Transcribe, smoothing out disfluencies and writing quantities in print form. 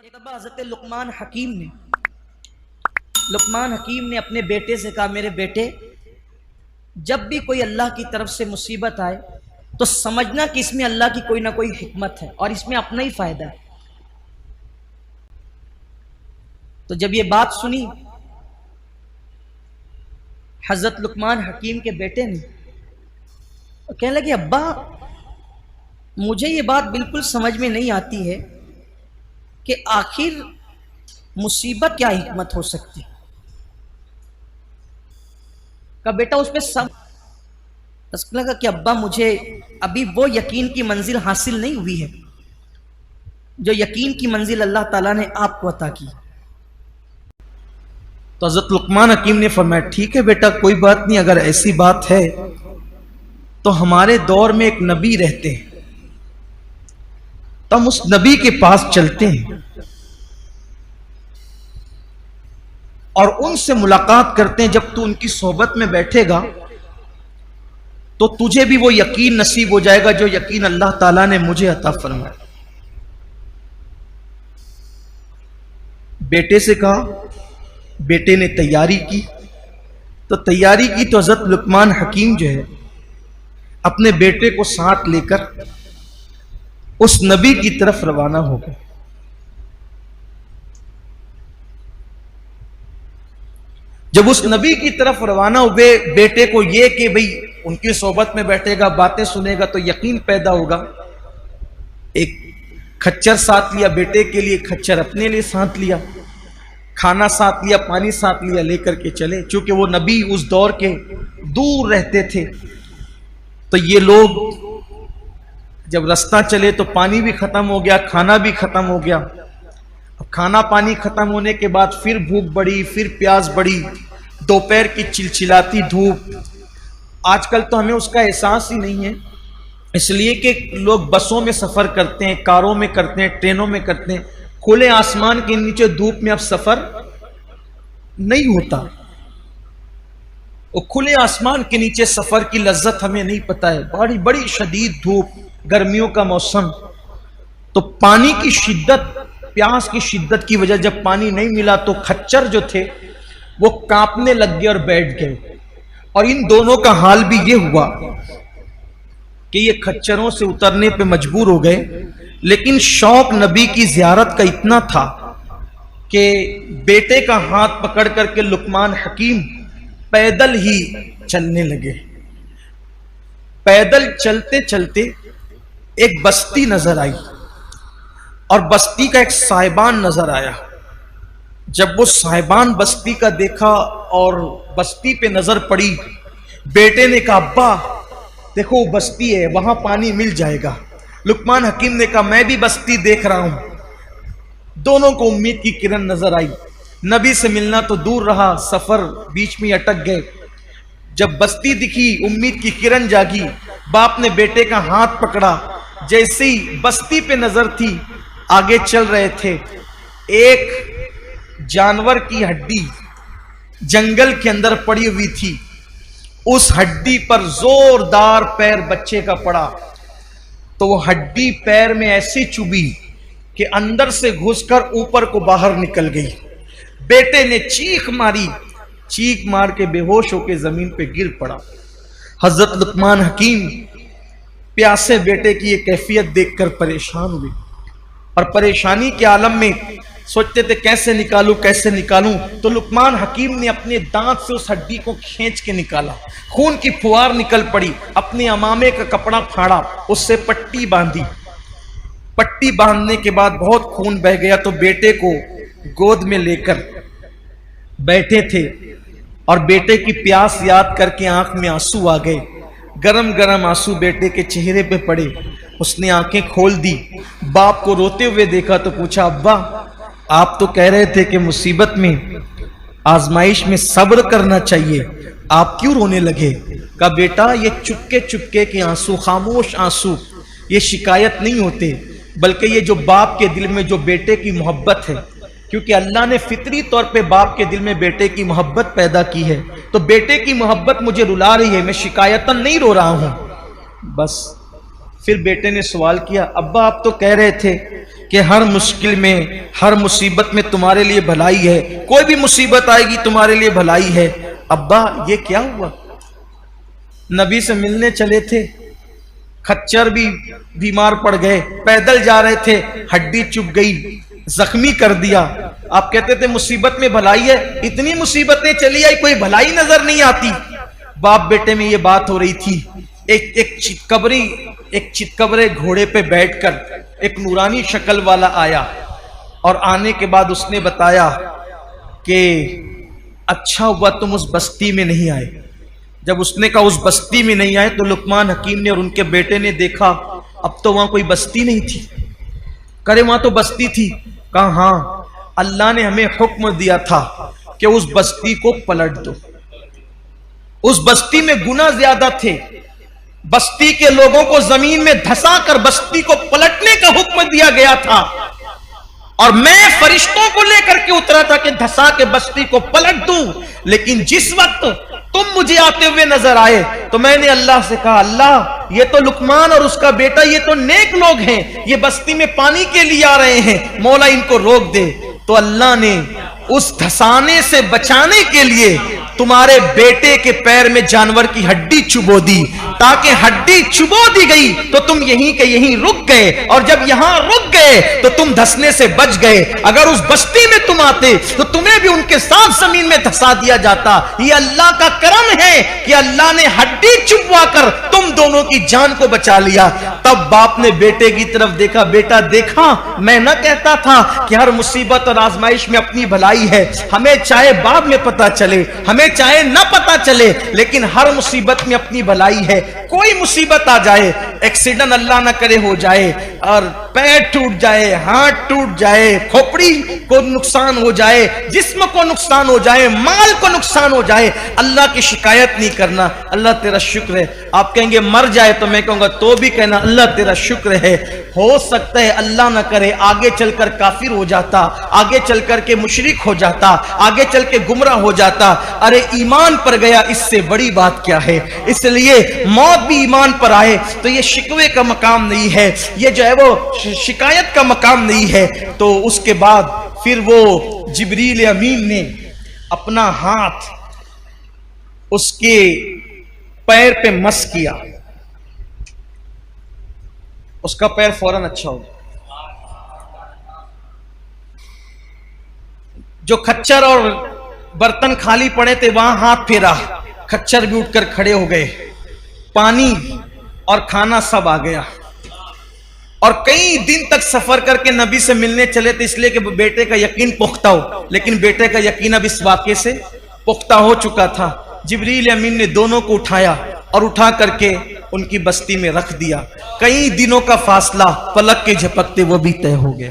مرتبہ حضرت لقمان حکیم نے اپنے بیٹے سے کہا، میرے بیٹے، جب بھی کوئی اللہ کی طرف سے مصیبت آئے تو سمجھنا کہ اس میں اللہ کی کوئی نہ کوئی حکمت ہے اور اس میں اپنا ہی فائدہ ہے۔ تو جب یہ بات سنی حضرت لقمان حکیم کے بیٹے نے، کہنے لگے، ابا مجھے یہ بات بالکل سمجھ میں نہیں آتی ہے کہ آخر مصیبت کیا حکمت ہو سکتی۔ کہ بیٹا اس پہ سب لگا کہ ابا مجھے ابھی وہ یقین کی منزل حاصل نہیں ہوئی ہے جو یقین کی منزل اللہ تعالیٰ نے آپ کو عطا کی۔ تو حضرت لقمان حکیم نے فرمایا، ٹھیک ہے بیٹا، کوئی بات نہیں، اگر ایسی بات ہے تو ہمارے دور میں ایک نبی رہتے ہیں، تو ہم اس نبی کے پاس چلتے ہیں اور ان سے ملاقات کرتے ہیں۔ جب تو ان کی صحبت میں بیٹھے گا تو تجھے بھی وہ یقین نصیب ہو جائے گا جو یقین اللہ تعالیٰ نے مجھے عطا فرمایا۔ بیٹے سے کہا، بیٹے نے تیاری کی، تو حضرت لقمان حکیم جو ہے اپنے بیٹے کو ساتھ لے کر اس نبی کی طرف روانہ ہو گئے۔ جب اس نبی کی طرف روانہ ہوئے، بیٹے کو یہ کہ بھئی ان کی صحبت میں بیٹھے گا، باتیں سنے گا تو یقین پیدا ہوگا، ایک کھچر ساتھ لیا بیٹے کے لیے، کھچر اپنے لیے ساتھ لیا، کھانا ساتھ لیا، پانی ساتھ لیا، لے کر کے چلے۔ چونکہ وہ نبی اس دور کے دور رہتے تھے تو یہ لوگ جب رستہ چلے تو پانی بھی ختم ہو گیا، کھانا بھی ختم ہو گیا۔ اب کھانا پانی ختم ہونے کے بعد پھر بھوک بڑھی، پھر پیاس بڑھی، دوپہر کی چلچلاتی دھوپ۔ آج کل تو ہمیں اس کا احساس ہی نہیں ہے، اس لیے کہ لوگ بسوں میں سفر کرتے ہیں، کاروں میں کرتے ہیں، ٹرینوں میں کرتے ہیں، کھلے آسمان کے نیچے دھوپ میں اب سفر نہیں ہوتا۔ وہ کھلے آسمان کے نیچے سفر کی لذت ہمیں نہیں پتہ ہے، بڑی بڑی شدید دھوپ، گرمیوں کا موسم، تو پانی کی شدت، پیاس کی شدت کی وجہ جب پانی نہیں ملا تو کھچر جو تھے وہ کانپنے لگ گئے اور بیٹھ گئے۔ اور ان دونوں کا حال بھی یہ ہوا کہ یہ کھچروں سے اترنے پہ مجبور ہو گئے، لیکن شوق نبی کی زیارت کا اتنا تھا کہ بیٹے کا ہاتھ پکڑ کر کے لقمان حکیم پیدل ہی چلنے لگے۔ پیدل چلتے چلتے ایک بستی نظر آئی اور بستی کا ایک صاحبان نظر آیا۔ جب وہ صاحبان بستی کا دیکھا اور بستی پہ نظر پڑی، بیٹے نے کہا، ابا دیکھو وہ بستی ہے، وہاں پانی مل جائے گا۔ لقمان حکیم نے کہا، میں بھی بستی دیکھ رہا ہوں۔ دونوں کو امید کی کرن نظر آئی۔ نبی سے ملنا تو دور رہا، سفر بیچ میں اٹک گئے۔ جب بستی دکھی، امید کی کرن جاگی، باپ نے بیٹے کا ہاتھ پکڑا۔ جیسے ہی بستی پہ نظر تھی، آگے چل رہے تھے، ایک جانور کی ہڈی جنگل کے اندر پڑی ہوئی تھی، اس ہڈی پر زوردار پیر بچے کا پڑا، تو وہ ہڈی پیر میں ایسی چبھی کہ اندر سے گھس کر اوپر کو باہر نکل گئی۔ بیٹے نے چیخ ماری، چیخ مار کے بے ہوش ہو کے زمین پہ گر پڑا۔ حضرت لقمان حکیم پیاسے بیٹے کی یہ کیفیت دیکھ کر پریشان ہوئے اور پریشانی کے عالم میں سوچتے تھے کیسے نکالوں۔ تو لقمان حکیم نے اپنے دانت سے اس ہڈی کو کھینچ کے نکالا، خون کی پھوار نکل پڑی، اپنے امامے کا کپڑا پھاڑا، اس سے پٹی باندھی۔ پٹی باندھنے کے بعد بہت خون بہ گیا تو بیٹے کو گود میں لے کر بیٹھے تھے اور بیٹے کی پیاس یاد کر کے آنکھ میں آنسو آ گئے۔ گرم گرم آنسو بیٹے کے چہرے پہ پڑے، اس نے آنکھیں کھول دی، باپ کو روتے ہوئے دیکھا تو پوچھا، ابا آپ تو کہہ رہے تھے کہ مصیبت میں، آزمائش میں صبر کرنا چاہیے، آپ کیوں رونے لگے؟ کہا، بیٹا یہ چپکے چپکے کے آنسو، خاموش آنسو، یہ شکایت نہیں ہوتے، بلکہ یہ جو باپ کے دل میں جو بیٹے کی محبت ہے، کیونکہ اللہ نے فطری طور پہ باپ کے دل میں بیٹے کی محبت پیدا کی ہے، تو بیٹے کی محبت مجھے رلا رہی ہے، میں شکایتاً نہیں رو رہا ہوں۔ بس پھر بیٹے نے سوال کیا، ابا آپ تو کہہ رہے تھے کہ ہر مشکل میں ہر مصیبت میں تمہارے لیے بھلائی ہے، کوئی بھی مصیبت آئے گی تمہارے لیے بھلائی ہے۔ ابا یہ کیا ہوا؟ نبی سے ملنے چلے تھے، خچر بھی بیمار پڑ گئے، پیدل جا رہے تھے، ہڈی چپ گئی، زخمی کر دیا۔ آپ کہتے تھے مصیبت میں بھلائی ہے، اتنی مصیبتیں چلی آئی کوئی بھلائی نظر نہیں آتی۔ باپ بیٹے میں یہ بات ہو رہی تھی۔ ایک چتکبرے گھوڑے پہ بیٹھ کر ایک نورانی شکل والا آیا، اور آنے کے بعد اس نے بتایا کہ اچھا ہوا تم اس بستی میں نہیں آئے۔ جب اس نے کہا اس بستی میں نہیں آئے تو لقمان حکیم نے اور ان کے بیٹے نے دیکھا اب تو وہاں کوئی بستی نہیں تھی۔ کرے وہاں تو بستی تھی۔ کہا ہاں، اللہ نے ہمیں حکم دیا تھا کہ اس بستی کو پلٹ دو۔ اس بستی میں گناہ زیادہ تھے، بستی کے لوگوں کو زمین میں دھسا کر بستی کو پلٹنے کا حکم دیا گیا تھا، اور میں فرشتوں کو لے کر کے اترا تھا کہ دھسا کے بستی کو پلٹ دوں۔ لیکن جس وقت تم مجھے آتے ہوئے نظر آئے تو میں نے اللہ سے کہا اللہ یہ تو لقمان اور اس کا بیٹا یہ تو نیک لوگ ہیں، یہ بستی میں پانی کے لیے آ رہے ہیں، مولا ان کو روک دے۔ تو اللہ نے اس دھسانے سے بچانے کے لیے تمہارے بیٹے کے پیر میں جانور کی ہڈی چبو دی، تاکہ ہڈی چبو دی گئی تو تم یہیں کے یہیں رک گئے، اور جب یہاں رک گئے تو تم دھسنے سے بچ گئے۔ اگر اس بستی میں تم آتے تو تمہیں بھی ان کے ساتھ زمین میں دھسا دیا جاتا۔ یہ اللہ کا کرم ہے کہ اللہ نے ہڈی چبوا کر تم دونوں کی جان کو بچا لیا۔ تب باپ نے بیٹے کی طرف دیکھا، بیٹا دیکھا میں نہ کہتا تھا کہ ہر مصیبت اور آزمائش میں اپنی بھلائی ہے، ہمیں چاہے بعد میں پتا چلے، ہمیں چاہے نہ پتا چلے، لیکن ہر مصیبت میں اپنی بھلائی ہے۔ کوئی مصیبت آ جائے، ایکسیڈنٹ اللہ نہ کرے ہو جائے اور پیر ٹوٹ جائے، ہاتھ ٹوٹ جائے، کھوپڑی کو نقصان ہو جائے، جسم کو نقصان ہو جائے، مال کو نقصان ہو جائے، اللہ کی شکایت نہیں کرنا، اللہ تیرا شکر ہے۔ آپ کہیں گے مر جائے تو میں کہوں گا تو بھی کہنا اللہ تیرا شکر ہے۔ ہو سکتا ہے اللہ نہ کرے آگے چل کر کافر ہو جاتا، آگے چل کر کے مشرک ہو جاتا، آگے چل کے گمراہ ہو جاتا۔ ارے ایمان پر گیا اس سے بڑی بات کیا ہے؟ اس لیے موت بھی ایمان پر آئے تو یہ شکوے کا مقام نہیں ہے، یہ جو ہے وہ شکایت کا مقام نہیں ہے۔ تو اس کے بعد پھر وہ جبریل امین نے اپنا ہاتھ اس کے پیر پہ مس کیا، اس کا پیر فوراً اچھا ہو گیا۔ جو کھچر اور برتن خالی پڑے تھے وہاں ہاتھ پھیرا، کھچر بھی اٹھ کر کھڑے ہو گئے، پانی اور کھانا سب آ گیا۔ اور کئی دن تک سفر کر کے نبی سے ملنے چلے تھے اس لیے کہ بیٹے کا یقین پختہ ہو، لیکن بیٹے کا یقین اب اس واقعے سے پختہ ہو چکا تھا۔ جبریل امین نے دونوں کو اٹھایا اور اٹھا کر کے ان کی بستی میں رکھ دیا۔ کئی دنوں کا فاصلہ پلک کے جھپکتے وہ بھی طے ہو گیا۔